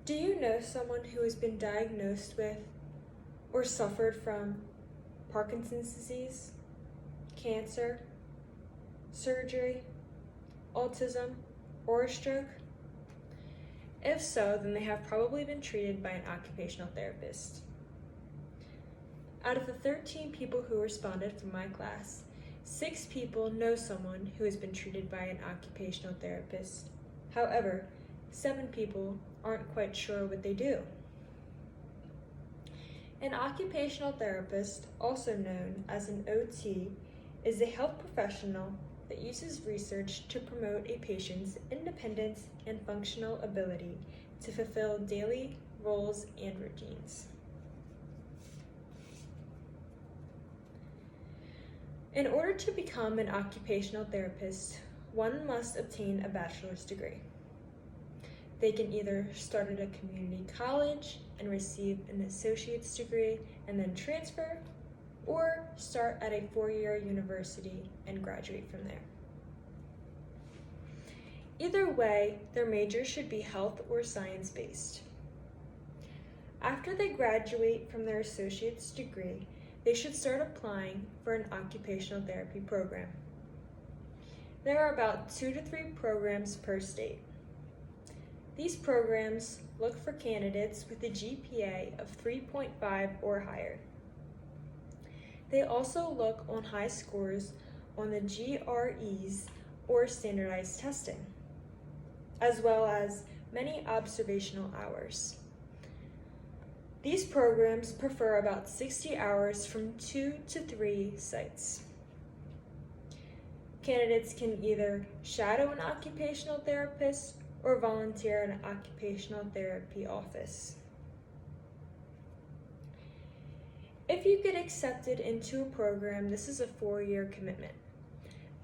Do you know someone who has been diagnosed with or suffered from Parkinson's disease, cancer, surgery, autism, or a stroke? If so, then they have probably been treated by an occupational therapist. Out of the 13 people who responded from my class, 6 people know someone who has been treated by an occupational therapist. However, 7 people aren't quite sure what they do. An occupational therapist, also known as an OT, is a health professional that uses research to promote a patient's independence and functional ability to fulfill daily roles and routines. In order to become an occupational therapist, one must obtain a bachelor's degree. They can either start at a community college and receive an associate's degree and then transfer, or start at a 4-year university and graduate from there. Either way, their major should be health or science-based. After they graduate from their associate's degree, they should start applying for an occupational therapy program. There are about 2 to 3 programs per state. These programs look for candidates with a GPA of 3.5 or higher. They also look on high scores on the GREs or standardized testing, as well as many observational hours. These programs prefer about 60 hours from 2 to 3 sites. Candidates can either shadow an occupational therapist or volunteer in an occupational therapy office. If you get accepted into a program, this is a 4-year commitment.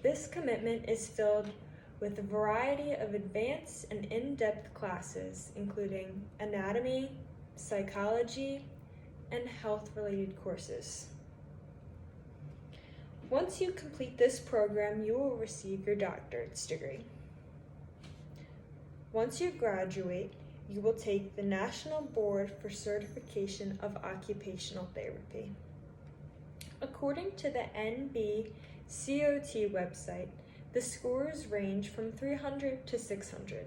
This commitment is filled with a variety of advanced and in-depth classes, including anatomy, psychology, and health-related courses. Once you complete this program, you will receive your doctorate's degree. Once you graduate, you will take the National Board for Certification of Occupational Therapy. According to the NBCOT website, the scores range from 300 to 600.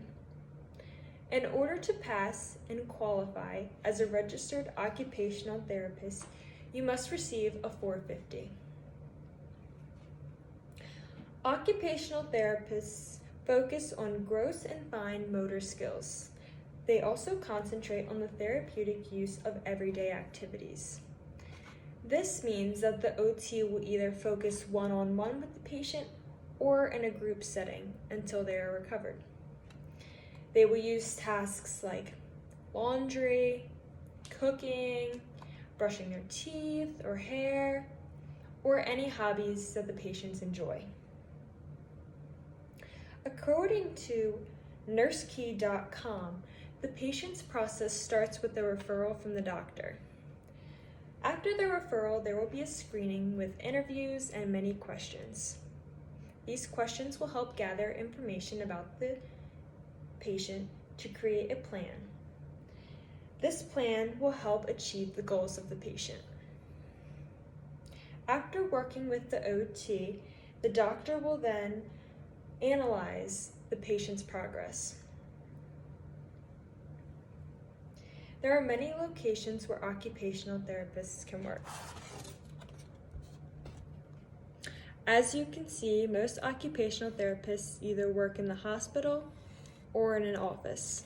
In order to pass and qualify as a registered occupational therapist, you must receive a 450. Occupational therapists focus on gross and fine motor skills. They also concentrate on the therapeutic use of everyday activities. This means that the OT will either focus one-on-one with the patient or in a group setting until they are recovered. They will use tasks like laundry, cooking, brushing their teeth or hair, or any hobbies that the patients enjoy. According to NurseKey.com, the patient's process starts with a referral from the doctor. After the referral, there will be a screening with interviews and many questions. These questions will help gather information about the patient to create a plan. This plan will help achieve the goals of the patient. After working with the OT, the doctor will then analyze the patient's progress. There are many locations where occupational therapists can work. As you can see, most occupational therapists either work in the hospital or in an office.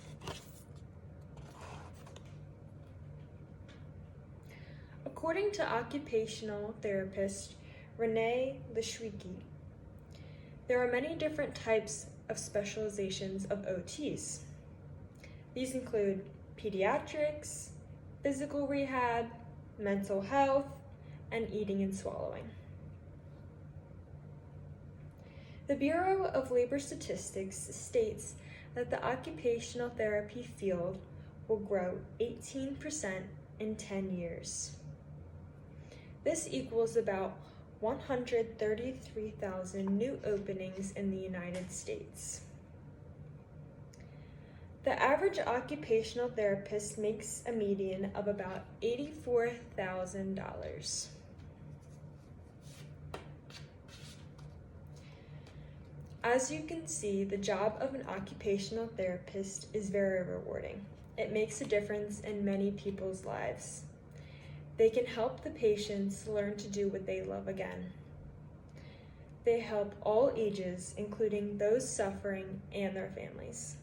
According to occupational therapist Renee Lishwicki, there are many different types of specializations of OTs. These include pediatrics, physical rehab, mental health, and eating and swallowing. The Bureau of Labor Statistics states that the occupational therapy field will grow 18% in 10 years. This equals about 133,000 new openings in the United States. The average occupational therapist makes a median of about $84,000. As you can see, the job of an occupational therapist is very rewarding. It makes a difference in many people's lives. They can help the patients learn to do what they love again. They help all ages, including those suffering and their families.